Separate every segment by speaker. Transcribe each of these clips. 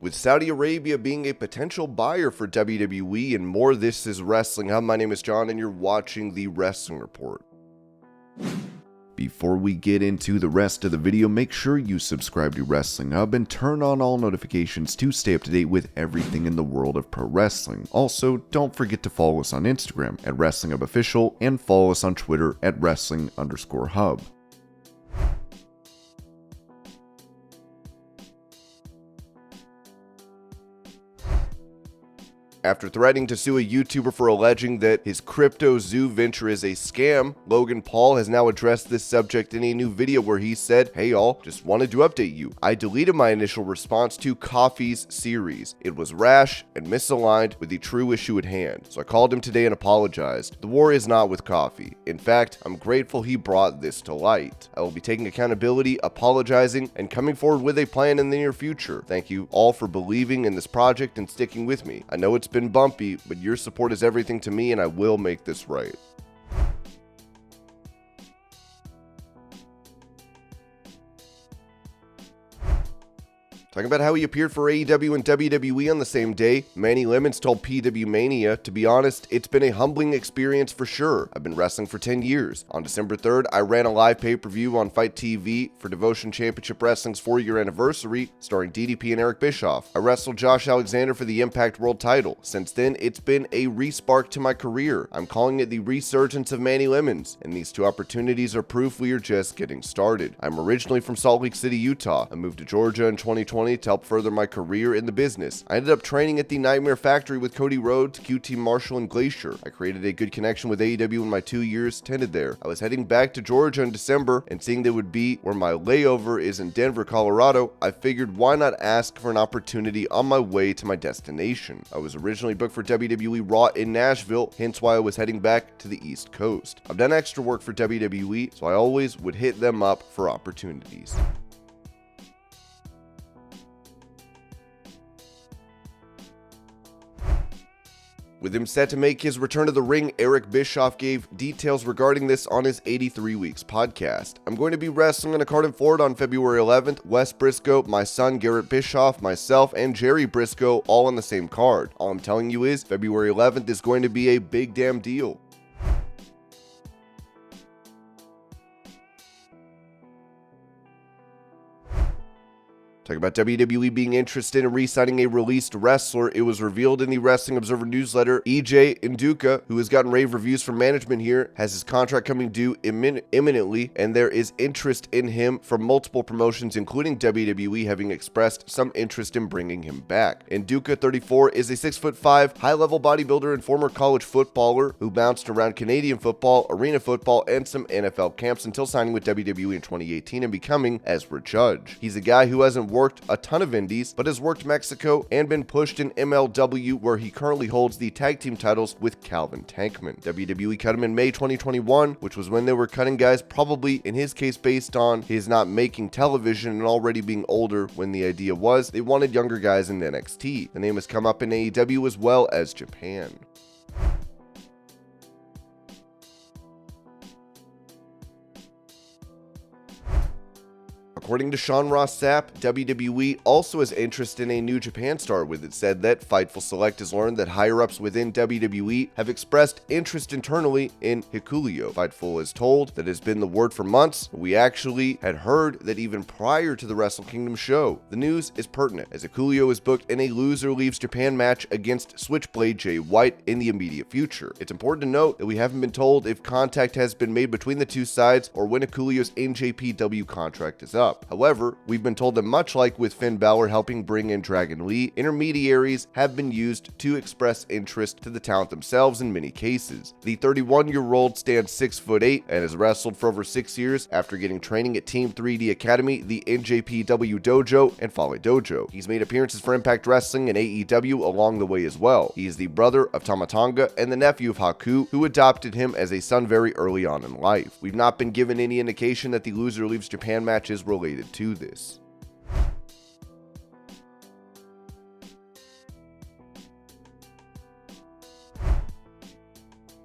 Speaker 1: With Saudi Arabia being a potential buyer for WWE and more. This is Wrestling Hub. My name is John and you're watching the Wrestling Report. Before we get into the rest of the video, make sure you subscribe to Wrestling Hub and turn on all notifications to stay up to date with everything in the world of pro wrestling. Also, don't forget to follow us on Instagram at Wrestling Hub Official and follow us on Twitter at Wrestling_Hub. After threatening to sue a YouTuber for alleging that his cryptozoo venture is a scam, Logan Paul has now addressed this subject in a new video where he said, "Hey y'all, just wanted to update you. I deleted my initial response to Coffee's series. It was rash and misaligned with the true issue at hand. So I called him today and apologized. The war is not with Coffee. In fact, I'm grateful he brought this to light. I will be taking accountability, apologizing, and coming forward with a plan in the near future. Thank you all for believing in this project and sticking with me. I know it's been bumpy, but your support is everything to me and I will make this right." Talking about how he appeared for AEW and WWE on the same day, Manny Lemons told PW Mania, "To be honest, it's been a humbling experience for sure. I've been wrestling for 10 years. On December 3rd, I ran a live pay-per-view on Fight TV for Devotion Championship Wrestling's 4-year anniversary, starring DDP and Eric Bischoff. I wrestled Josh Alexander for the Impact World title. Since then, it's been a respark to my career. I'm calling it the resurgence of Manny Lemons, and these two opportunities are proof we are just getting started. I'm originally from Salt Lake City, Utah. I moved to Georgia in 2020 to help further my career in the business. I ended up training at the Nightmare Factory with Cody Rhodes, QT Marshall, and Glacier. I created a good connection with AEW in my 2 years tended there. I was heading back to Georgia in December, and seeing that would be where my layover is in Denver, Colorado, I figured why not ask for an opportunity on my way to my destination. I was originally booked for WWE Raw in Nashville, hence why I was heading back to the East Coast. I've done extra work for WWE, so I always would hit them up for opportunities." With him set to make his return to the ring, Eric Bischoff gave details regarding this on his 83 Weeks podcast. "I'm going to be wrestling in a card in Florida on February 11th. Wes Briscoe, my son Garrett Bischoff, myself, and Jerry Briscoe all on the same card. All I'm telling you is February 11th is going to be a big damn deal." Talking about WWE being interested in re-signing a released wrestler, it was revealed in the Wrestling Observer newsletter, EJ Nduka, who has gotten rave reviews from management here, has his contract coming due imminently, and there is interest in him from multiple promotions, including WWE, having expressed some interest in bringing him back. Nduka, 34, is a 6'5", high-level bodybuilder and former college footballer who bounced around Canadian football, arena football, and some NFL camps until signing with WWE in 2018 and becoming Ezra Judge. He's a guy who hasn't worked a ton of indies, but has worked Mexico and been pushed in MLW, where he currently holds the tag team titles with Calvin Tankman. WWE cut him in May 2021, which was when they were cutting guys, probably in his case based on his not making television and already being older, when the idea was they wanted younger guys in NXT. The name has come up in AEW as well as Japan. According to Sean Ross Sapp, WWE also has interest in a New Japan star, with it said that Fightful Select has learned that higher-ups within WWE have expressed interest internally in Hikuleo. Fightful is told that it has been the word for months, but we actually had heard that even prior to the Wrestle Kingdom show. The news is pertinent, as Hikuleo is booked in a Loser Leaves Japan match against Switchblade Jay White in the immediate future. It's important to note that we haven't been told if contact has been made between the two sides or when Hikuleo's NJPW contract is up. However, we've been told that much like with Finn Balor helping bring in Dragon Lee, intermediaries have been used to express interest to the talent themselves in many cases. The 31-year-old stands 6'8" and has wrestled for over 6 years after getting training at Team 3D Academy, the NJPW Dojo, and Fale Dojo. He's made appearances for Impact Wrestling and AEW along the way as well. He is the brother of Tama Tonga and the nephew of Haku, who adopted him as a son very early on in life. We've not been given any indication that the Loser Leaves Japan match is related to this.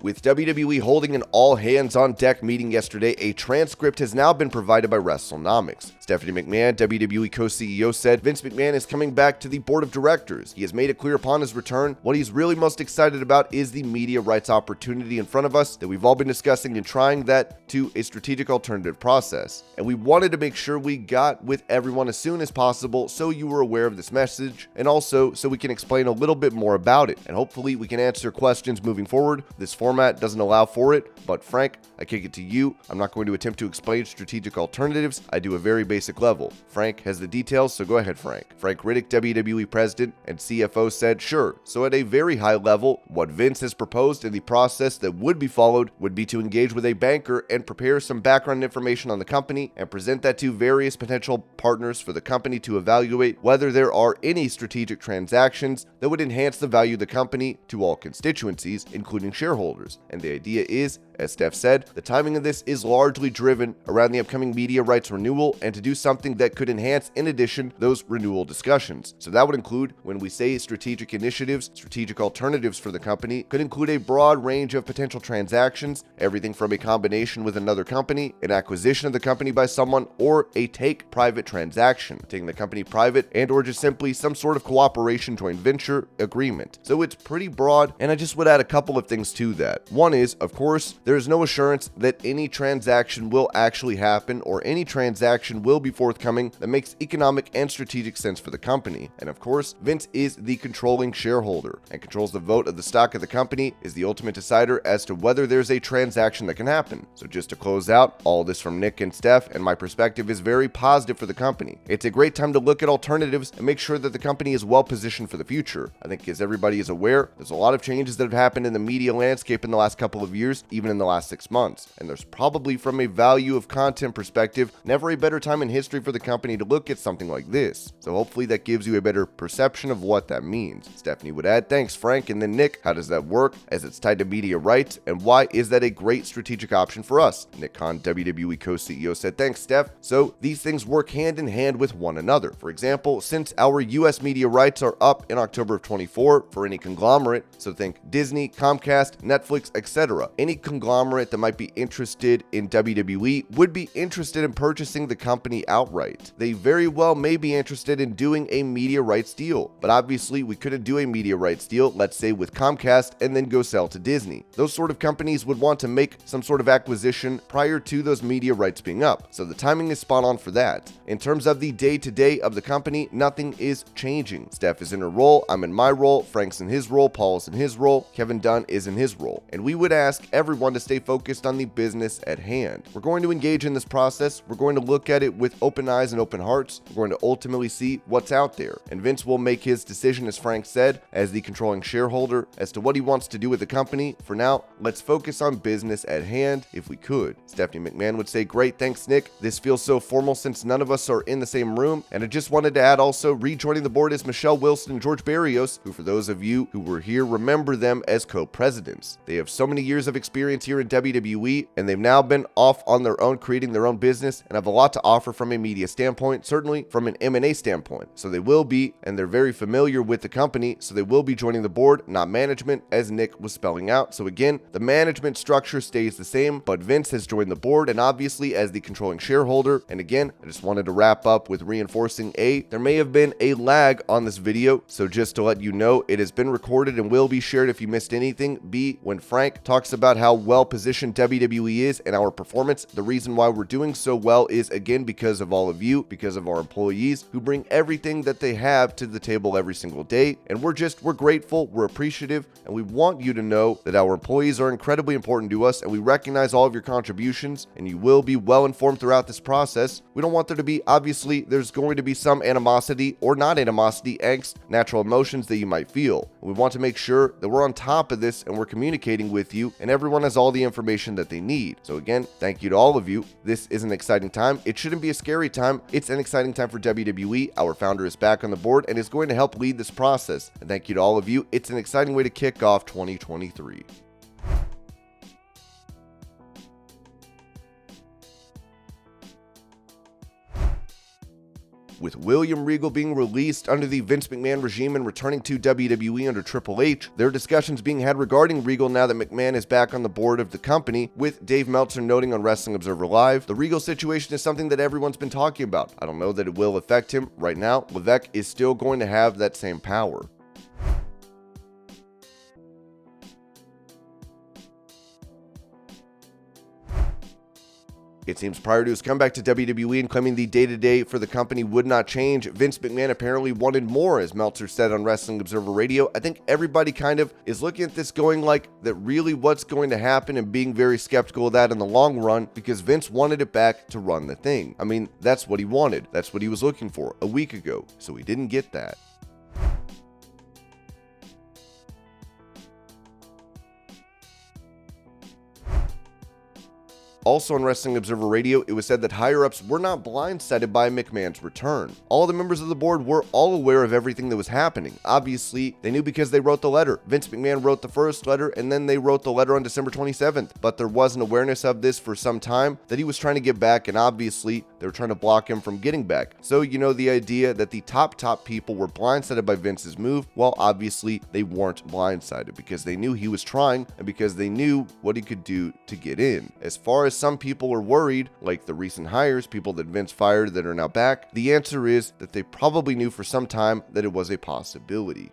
Speaker 1: With WWE holding an all-hands-on-deck meeting yesterday, a transcript has now been provided by WrestleNomics. Stephanie McMahon, WWE co-CEO, said Vince McMahon is coming back to the board of directors. He has made it clear upon his return what he's really most excited about is the media rights opportunity in front of us that we've all been discussing and trying that to a strategic alternative process. And we wanted to make sure we got with everyone as soon as possible so you were aware of this message and also so we can explain a little bit more about it. And hopefully we can answer questions moving forward. This format doesn't allow for it, but Frank, I kick it to you. I'm not going to attempt to explain strategic alternatives. I do a very basic level. Frank has the details, so go ahead, Frank. Frank Riddick, WWE president and CFO, said, sure. So at a very high level, what Vince has proposed in the process that would be followed would be to engage with a banker and prepare some background information on the company and present that to various potential partners for the company to evaluate whether there are any strategic transactions that would enhance the value of the company to all constituencies, including shareholders. And the idea is, as Steph said, the timing of this is largely driven around the upcoming media rights renewal and to do something that could enhance, in addition, those renewal discussions. So that would include, when we say strategic initiatives, strategic alternatives for the company, could include a broad range of potential transactions, everything from a combination with another company, an acquisition of the company by someone, or a take-private transaction, taking the company private, and or just simply some sort of cooperation joint venture agreement. So it's pretty broad, and I just would add a couple of things to that. One is, of course, there is no assurance that any transaction will actually happen or any transaction will be forthcoming that makes economic and strategic sense for the company. And of course, Vince is the controlling shareholder and controls the vote of the stock of the company, is the ultimate decider as to whether there's a transaction that can happen. So just to close out, all this from Nick and Steph, and my perspective is very positive for the company. It's a great time to look at alternatives and make sure that the company is well positioned for the future. I think as everybody is aware, there's a lot of changes that have happened in the media landscape in the last couple of years, even in the last 6 months. And there's probably, from a value of content perspective, never a better time in history for the company to look at something like this. So hopefully that gives you a better perception of what that means. Stephanie would add, thanks Frank, and then Nick, how does that work as it's tied to media rights, and why is that a great strategic option for us? Nick Khan, WWE co-CEO, said, thanks Steph. So these things work hand in hand with one another. For example, since our US media rights are up in October of 24 for any conglomerate, so think Disney, Comcast, Netflix, etc., any conglomerate that might be interested in WWE would be interested in purchasing the company outright. They very well may be interested in doing a media rights deal, but obviously we couldn't do a media rights deal, let's say with Comcast, and then go sell to Disney. Those sort of companies would want to make some sort of acquisition prior to those media rights being up, so the timing is spot on for that. In terms of the day-to-day of the company, nothing is changing. Steph is in her role, I'm in my role, Frank's in his role, Paul's in his role, Kevin Dunn is in his role, and we would ask everyone to stay focused on the business at hand. We're going to engage in this process, we're going to look at it with open eyes and open hearts, we're going to ultimately see what's out there, and Vince will make his decision, as Frank said, as the controlling shareholder, as to what he wants to do with the company. For now, let's focus on business at hand if we could. Stephanie McMahon would say, great, thanks Nick, this feels so formal since none of us are in the same room, and I just wanted to add also, rejoining the board is Michelle Wilson and George Barrios, who for those of you who were here remember them as co-presidents. They have so many years of experience here in WWE, and they've now been off on their own, creating their own business, and have a lot to offer from a media standpoint, certainly from an M&A standpoint. So they will be, and they're very familiar with the company, so they will be joining the board, not management, as Nick was spelling out. So again, the management structure stays the same, but Vince has joined the board, and obviously as the controlling shareholder. And again, I just wanted to wrap up with reinforcing there may have been a lag on this video, so just to let you know, it has been recorded and will be shared if you missed anything. B, when Frank talks about how well positioned WWE is and our performance, the reason why we're doing so well is again because of all of you, because of our employees who bring everything that they have to the table every single day, and we're grateful, we're appreciative, and we want you to know that our employees are incredibly important to us, and we recognize all of your contributions, and you will be well informed throughout this process. We don't want there to be, obviously, there's going to be some animosity or not animosity, angst, natural emotions that you might feel. We want to make sure that we're on top of this and we're communicating with you, and everyone has all the information that they need. So again, thank you to all of you. This is an exciting time. It shouldn't be a scary time. It's an exciting time for WWE. Our founder is back on the board and is going to help lead this process. And thank you to all of you. It's an exciting way to kick off 2023. With William Regal being released under the Vince McMahon regime and returning to WWE under Triple H, there are discussions being had regarding Regal now that McMahon is back on the board of the company, with Dave Meltzer noting on Wrestling Observer Live, the Regal situation is something that everyone's been talking about. I don't know that it will affect him. Right now, Levesque is still going to have that same power. It seems prior to his comeback to WWE and claiming the day-to-day for the company would not change, Vince McMahon apparently wanted more, as Meltzer said on Wrestling Observer Radio. I think everybody kind of is looking at this going like that really what's going to happen and being very skeptical of that in the long run, because Vince wanted it back to run the thing. I mean, that's what he wanted. That's what he was looking for a week ago, so he didn't get that. Also on Wrestling Observer Radio, it was said that higher-ups were not blindsided by McMahon's return. All the members of the board were all aware of everything that was happening. Obviously, they knew because they wrote the letter. Vince McMahon wrote the first letter, and then they wrote the letter on December 27th. But there was an awareness of this for some time, that he was trying to get back, and obviously, they were trying to block him from getting back. So, you know, the idea that the top people were blindsided by Vince's move, well, obviously, they weren't blindsided because they knew he was trying, and because they knew what he could do to get in. As far as some people are worried, like the recent hires, people that Vince fired that are now back, the answer is that they probably knew for some time that it was a possibility.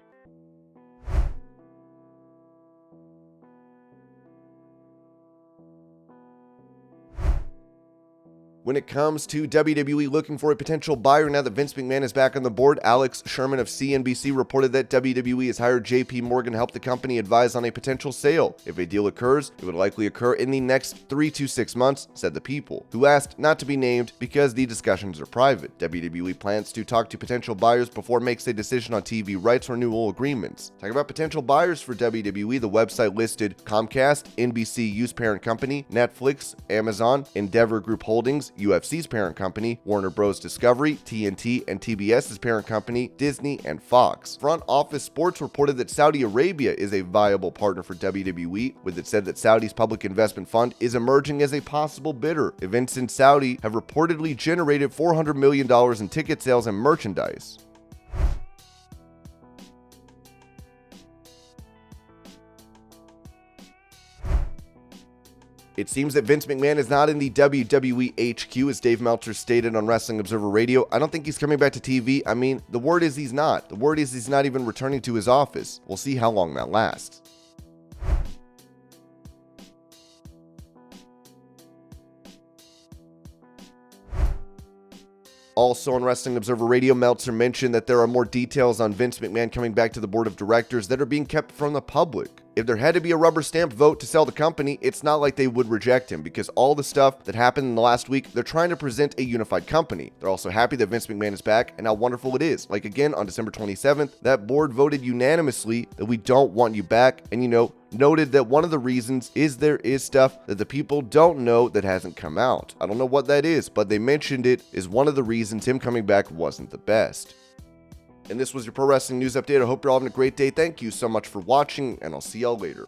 Speaker 1: When it comes to WWE looking for a potential buyer now that Vince McMahon is back on the board, Alex Sherman of CNBC reported that WWE has hired JPMorgan to help the company advise on a potential sale. If a deal occurs, it would likely occur in the next 3 to 6 months, said the People, who asked not to be named because the discussions are private. WWE plans to talk to potential buyers before it makes a decision on TV rights renewal agreements. Talking about potential buyers for WWE, the website listed Comcast, NBCU's parent company, Netflix, Amazon, Endeavor Group Holdings, UFC's parent company, Warner Bros. Discovery, TNT, and TBS's parent company, Disney, and Fox. Front Office Sports reported that Saudi Arabia is a viable partner for WWE, with it said that Saudi's public investment fund is emerging as a possible bidder. Events in Saudi have reportedly generated $400 million in ticket sales and merchandise. It seems that Vince McMahon is not in the WWE HQ, as Dave Meltzer stated on Wrestling Observer Radio. I don't think he's coming back to TV. I mean, the word is he's not. The word is he's not even returning to his office. We'll see how long that lasts. Also on Wrestling Observer Radio, Meltzer mentioned that there are more details on Vince McMahon coming back to the board of directors that are being kept from the public. If there had to be a rubber stamp vote to sell the company, it's not like they would reject him, because all the stuff that happened in the last week, they're trying to present a unified company. They're also happy that Vince McMahon is back and how wonderful it is. Like again, on December 27th, that board voted unanimously that we don't want you back, and noted that one of the reasons is there is stuff that the people don't know that hasn't come out. I don't know what that is, but they mentioned it is one of the reasons him coming back wasn't the best. And this was your Pro Wrestling News Update. I hope you're all having a great day. Thank you so much for watching, and I'll see y'all later.